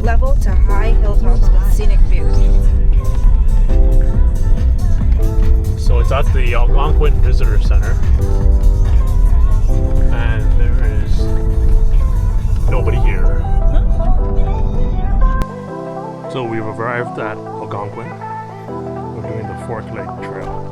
level to high hilltops with scenic views. So it's at the Algonquin Visitor Center, and there is nobody here. So we've arrived at Algonquin. We're doing the Fork Lake Trail.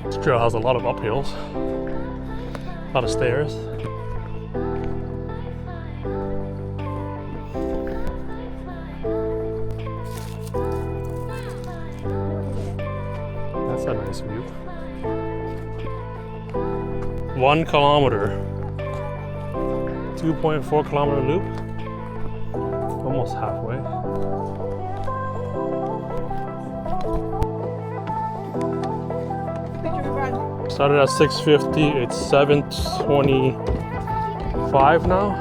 This trail has a lot of uphills, a lot of stairs. That's a nice view. 1 kilometer, 2.4 kilometer loop, almost halfway. Started at 6:50, it's 7:25 now.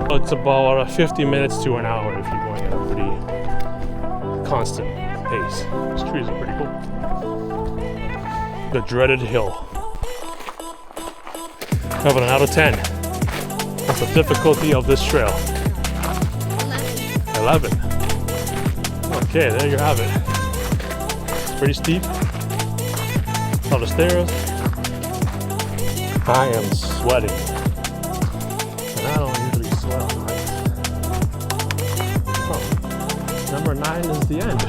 It's about 50 minutes to an hour if you're going at a pretty constant pace. These trees are pretty cool. The dreaded hill. 7 out of 10. What's the difficulty of this trail? 11. Okay, there you have it. It's pretty steep. A lot of stairs. I am sweating. And I don't usually sweat on hikes. Oh, number 9 is the end.